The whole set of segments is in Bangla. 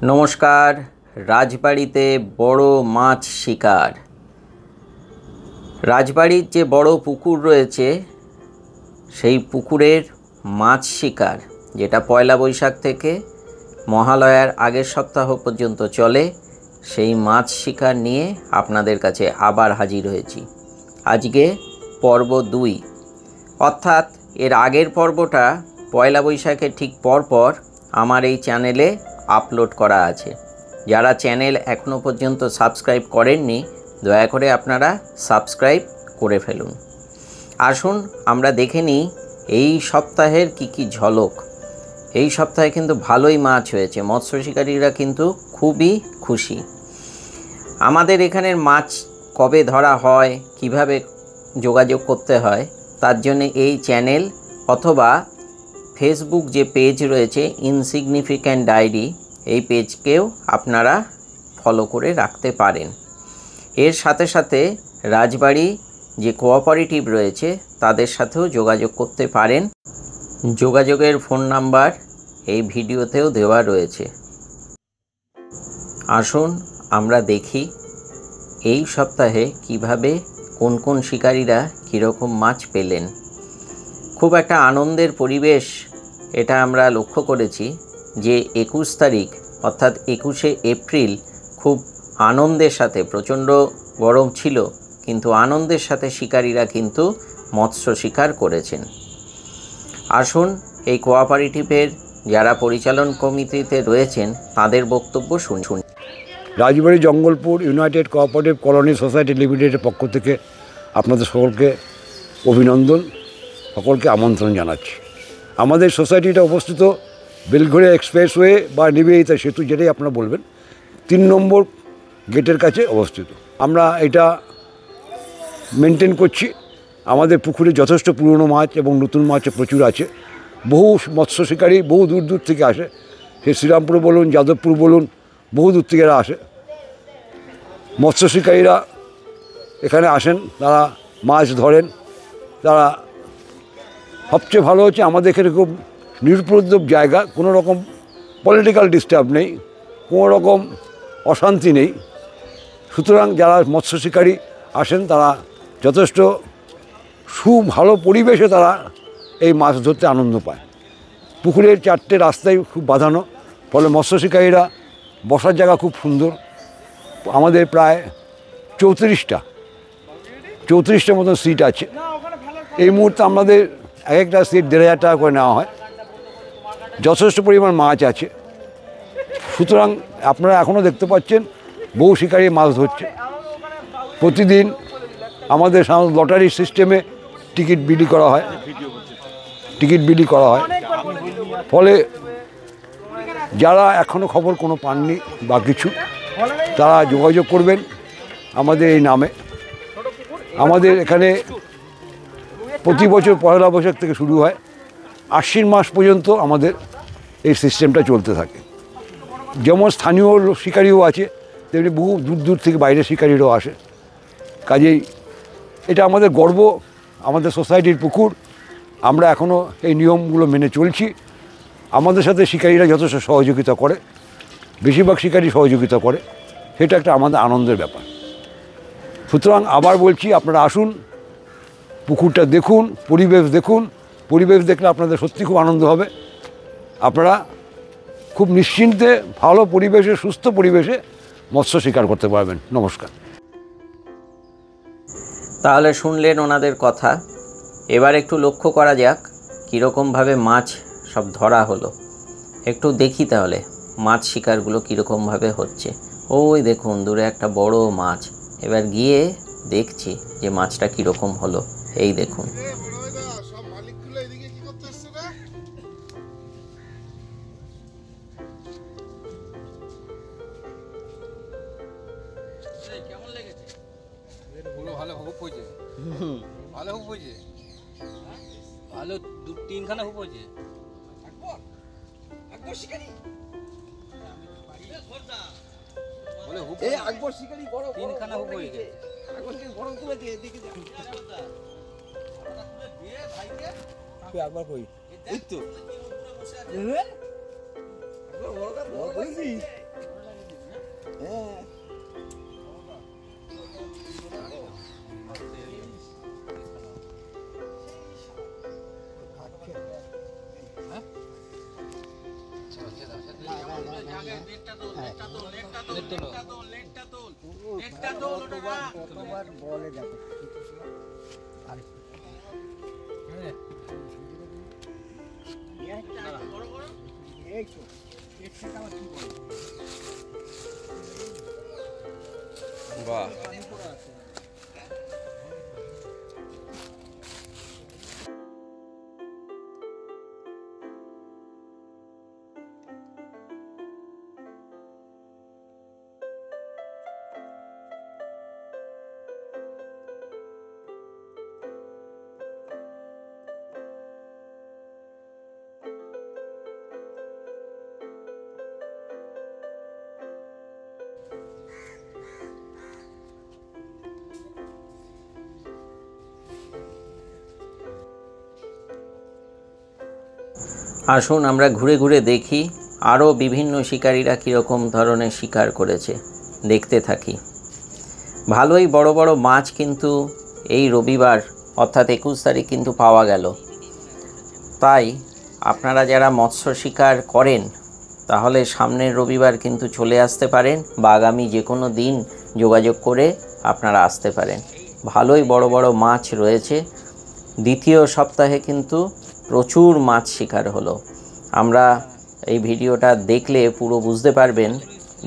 নমস্কার। রাজবাড়িতে বড় মাছ শিকার। রাজবাড়ির যে বড় পুকুর রয়েছে সেই পুকুরের মাছ শিকার, যেটা পয়লা বৈশাখ থেকে মহালয়ার আগের সপ্তাহ পর্যন্ত চলে, সেই মাছ শিকার নিয়ে আপনাদের কাছে আবার হাজির হয়েছি। আজকে পর্ব 2, অর্থাৎ এর আগের পর্বটা পয়লা বৈশাখের ঠিক পরপর আমার এই চ্যানেলে আপলোড করা আছে। যারা চ্যানেল এখনও পর্যন্ত সাবস্ক্রাইব করেননি, দয়া করে আপনারা সাবস্ক্রাইব করে ফেলুন। আসুন আমরা দেখে নিই এই সপ্তাহের কি ঝলক। এই সপ্তাহে কিন্তু ভালোই মাছ হয়েছে, মৎস্য শিকারীরা কিন্তু খুবই খুশি। আমাদের এখানের মাছ কবে ধরা হয়, কিভাবে যোগাযোগ করতে হয়, তার জন্য এই চ্যানেল অথবা ফেসবুক যে পেজ রয়েছে ইনসিগনিফিক্যান্ট ডায়েরি, এই পেজকেও আপনারা ফলো করে রাখতে পারেন। এর সাথে সাথে রাজবাড়ি যে কোঅপারেটিভ রয়েছে তাদের সাথেও যোগাযোগ করতে পারেন। যোগাযোগের ফোন নাম্বার এই ভিডিওতেও দেওয়া রয়েছে। আসুন আমরা দেখি এই সপ্তাহে কিভাবে কোন কোন শিকারীরা কীরকম মাছ পেলেন। খুব একটা আনন্দের পরিবেশ এটা আমরা লক্ষ্য করেছি যে 21 তারিখ অর্থাৎ 21শে এপ্রিল খুব আনন্দের সাথে, প্রচণ্ড গরম ছিল কিন্তু আনন্দের সাথে শিকারীরা কিন্তু মৎস্য শিকার করেছেন। আসুন এই কোঅপারেটিভের যারা পরিচালন কমিটিতে রয়েছেন তাদের বক্তব্য শুনুন। Rajbari Jangalpur united cooperative colony society লিমিটেডের পক্ষ থেকে আপনাদের সকলকে অভিনন্দন, সকলকে আমন্ত্রণ জানাচ্ছি। আমাদের সোসাইটিটা অবস্থিত বেলঘড়িয়া এক্সপ্রেসওয়ে বা নিবেদিতা সেতু, যেটাই আপনারা বলবেন, 3 নম্বর গেটের কাছে অবস্থিত। আমরা এটা মেনটেন করছি। আমাদের পুকুরে যথেষ্ট পুরনো মাছ এবং নতুন মাছ প্রচুর আছে। বহু মৎস্য শিকারী বহু দূর দূর থেকে আসে, সে শ্রীরামপুর বলুন, যাদবপুর বলুন, বহু দূর থেকে এরা আসে। মৎস্য শিকারীরা এখানে আসেন, তারা মাছ ধরেন। তারা সবচেয়ে ভালো হচ্ছে আমাদের এখানে খুব নিরুপদ্রব জায়গা, কোনো রকম পলিটিক্যাল ডিস্টার্ব নেই, কোনো রকম অশান্তি নেই। সুতরাং যারা মৎস্য শিকারী আসেন তারা যথেষ্ট ভালো পরিবেশে তারা এই মাছ ধরতে আনন্দ পায়। পুকুরের 4টে রাস্তায় খুব বাঁধানো, ফলে মৎস্য শিকারীরা বসার জায়গা খুব সুন্দর। আমাদের প্রায় 34টার মতো সিট আছে। এই মুহূর্তে আমাদের এক একটা সিট 1,500 টাকা করে নেওয়া হয়। যথেষ্ট পরিমাণ মাছ আছে। সুতরাং আপনারা এখনও দেখতে পাচ্ছেন বহু শিকারী মাছ ধরছে। প্রতিদিন আমাদের লটারি সিস্টেমে টিকিট বিলি করা হয়, ফলে যারা এখনও খবর কোনো পাননি বা কিছু, তারা যোগাযোগ করবেন আমাদের এই নামে। আমাদের এখানে প্রতি বছর পয়লা বৈশাখ থেকে শুরু হয়, আশ্বিন মাস পর্যন্ত আমাদের এই সিস্টেমটা চলতে থাকে। যেমন স্থানীয় শিকারীও আছে, তেমনি বহু দূর দূর থেকে বাইরের শিকারীরাও আসে। কাজেই এটা আমাদের গর্ব, আমাদের সোসাইটির পুকুর। আমরা এখনও এই নিয়মগুলো মেনে চলছি। আমাদের সাথে শিকারীরা যথেষ্ট সহযোগিতা করে, বেশিরভাগ শিকারী সহযোগিতা করে, সেটা একটা আমাদের আনন্দের ব্যাপার। সুতরাং আবার বলছি, আপনারা আসুন, পুকুরটা দেখুন, পরিবেশ দেখুন। পরিবেশ দেখলে আপনাদের সত্যি খুব আনন্দ হবে। আপনারা খুব নিশ্চিন্তে ভালো পরিবেশে, সুস্থ পরিবেশে মৎস্য শিকার করতে পারবেন। নমস্কার। তাহলে শুনলেন ওনাদের কথা। এবার একটু লক্ষ্য করা যাক কীরকমভাবে মাছ সব ধরা হলো। একটু দেখি তাহলে মাছ শিকারগুলো কীরকমভাবে হচ্ছে। ওই দেখুন দূরে একটা বড় মাছ। এবার গিয়ে দেখছি যে মাছটা কীরকম হলো। এই দেখুন, ভালো 2-3খানা হুপ হয়েছে। একবার কই এই তো বাহ আসুন আমরা ঘুরে ঘুরে দেখি আরও বিভিন্ন শিকারীরা কীরকম ধরনের শিকার করেছে, দেখতে থাকি। ভালোই বড় বড় মাছ কিন্তু এই রবিবার অর্থাৎ 21 তারিখ কিন্তু পাওয়া গেল। তাই আপনারা যারা মৎস্য শিকার করেন তাহলে সামনের রবিবার কিন্তু চলে আসতে পারেন, বা আগামী যে কোনো দিন যোগাযোগ করে আপনারা আসতে পারেন। ভালোই বড় বড় মাছ রয়েছে। দ্বিতীয় সপ্তাহে কিন্তু প্রচুর মাছ শিকার হলো। আমরা এই ভিডিওটা দেখলে পুরো বুঝতে পারবেন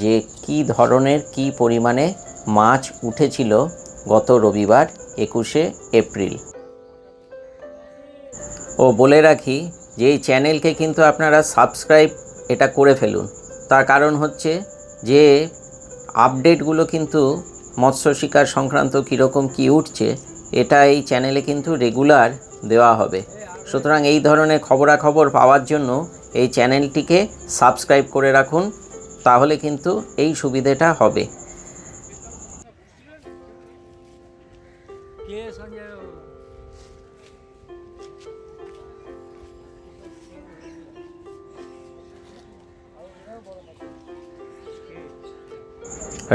যে কি ধরনের কি পরিমাণে মাছ উঠেছিল গত রবিবার 21শে এপ্রিল। ও বলে রাখি যে এই চ্যানেলকে কিন্তু আপনারা সাবস্ক্রাইব এটা করে ফেলুন। তার কারণ হচ্ছে যে আপডেটগুলো কিন্তু মৎস্য শিকার সংক্রান্ত কীরকম কী উঠছে এটা এই চ্যানেলে কিন্তু রেগুলার দেওয়া হবে। সুতরাং এই ধরনের খবরাখবর পাওয়ার জন্য এই চ্যানেলটিকে সাবস্ক্রাইব করে রাখুন, তাহলে কিন্তু এই সুবিধাটা হবে।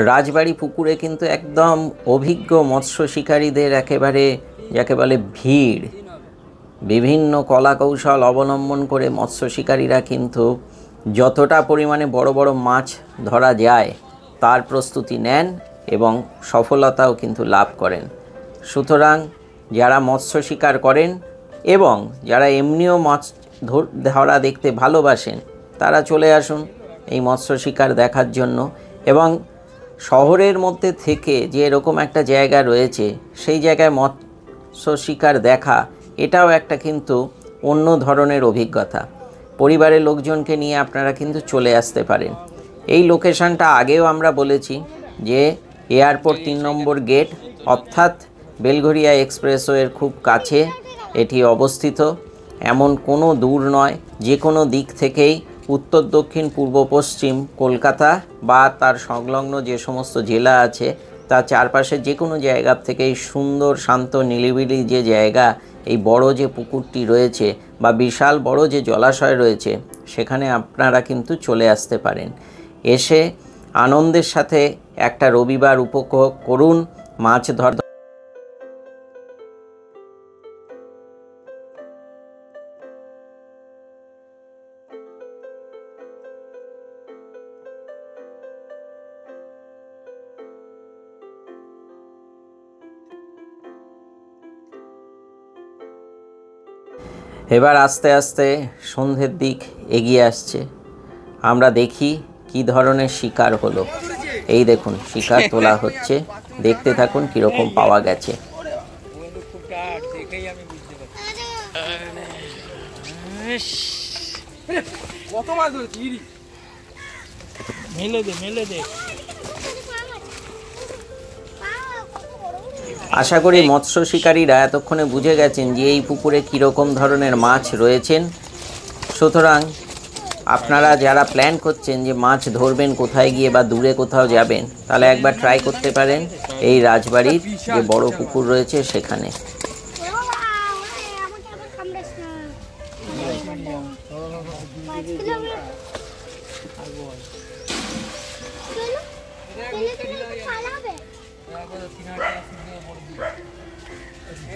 রাজবাড়ি পুকুরে কিন্তু একদম অভিজ্ঞ মৎস্য শিকারীদের একেবারে যাকে বলে ভিড়। বিভিন্ন কলা কৌশল অবলম্বন করে মৎস্য শিকারীরা কিন্তু যতটা পরিমাণে বড় বড় মাছ ধরা যায় তার প্রস্তুতি নেন এবং সফলতাও কিন্তু লাভ করেন। সুতরাং যারা মৎস্য শিকার করেন এবং যারা এমনিও মাছ ধরা দেখতে ভালোবাসেন তারা চলে আসুন এই মৎস্য শিকার দেখার জন্য। এবং শহরের মধ্যে থেকে যে এরকম একটা জায়গা রয়েছে সেই জায়গায় মৎস্য শিকার দেখা এটাও একটা কিন্তু অন্য ধরনের অভিজ্ঞতা। পরিবারের লোকজনকে নিয়ে আপনারা কিন্তু চলে আসতে পারেন। এই লোকেশনটা আগেও আমরা বলেছি যে এয়ারপোর্ট 3 নম্বর গেট অর্থাৎ বেলঘরিয়া এক্সপ্রেসওয়ের খুব কাছে এটি অবস্থিত। এমন কোনো দূর নয়, যে কোনো দিক থেকেই উত্তর দক্ষিণ পূর্ব পশ্চিম কলকাতা বা তার সংলগ্ন যে সমস্ত জেলা আছে তার চারপাশে যে কোনো জায়গা থেকেই সুন্দর শান্ত নিরিবিলি যে জায়গা, এই বড় যে পুকুরটি রয়েছে বা বিশাল বড় যে জলাশয় রয়েছে সেখানে আপনারা কিন্তু চলে আসতে পারেন। এসে আনন্দের সাথে একটা রবিবার উপভোগ করুন, মাছ ধর। এবার আস্তে আস্তে সন্ধ্যের দিক এগিয়ে আসছে। আমরা দেখি কি ধরনের শিকার হলো। এই দেখুন শিকার তোলা হচ্ছে, দেখতে থাকুন কীরকম পাওয়া গেছে। আশা করি মৎস্য শিকারীরা এতক্ষণে বুঝে গেছেন যে এই পুকুরে কীরকম ধরনের মাছ রয়েছেন। সুতরাং আপনারা যারা প্ল্যান করছেন যে মাছ ধরবেন কোথায় গিয়ে বা দূরে কোথাও যাবেন, তাহলে একবার ট্রাই করতে পারেন এই রাজবাড়ির যে বড় পুকুর রয়েছে সেখানে।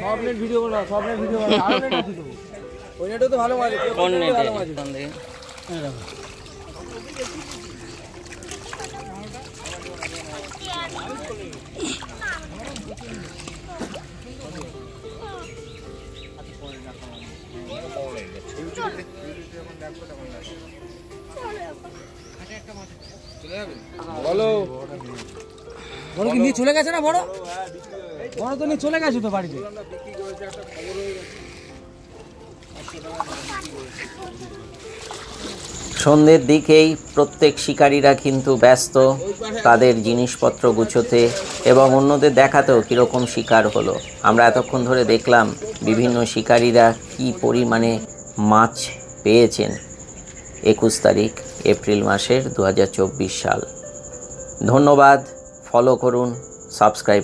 সব নেট ভিডিও বানাও, সব নেট ভিডিও বানাও, আরো নেট আছে তো। ওই নেটও তো ভালো মাছ। কোন নেটে? বলো বড় কি নিয়ে চলে গেছে না? বড় বড় তো নিয়ে চলে গেছে তো বাড়িতে। সন্ধ্যের দিকেই প্রত্যেক শিকারীরা কিন্তু ব্যস্ত তাদের জিনিসপত্র গুছোতে এবং অন্যদের দেখাতেও কীরকম শিকার হলো। আমরা এতক্ষণ ধরে দেখলাম বিভিন্ন শিকারীরা কী পরিমাণে মাছ পেয়েছেন 21 তারিখ এপ্রিল মাসের 2024 সাল। ধন্যবাদ। ফলো করুন, সাবস্ক্রাইব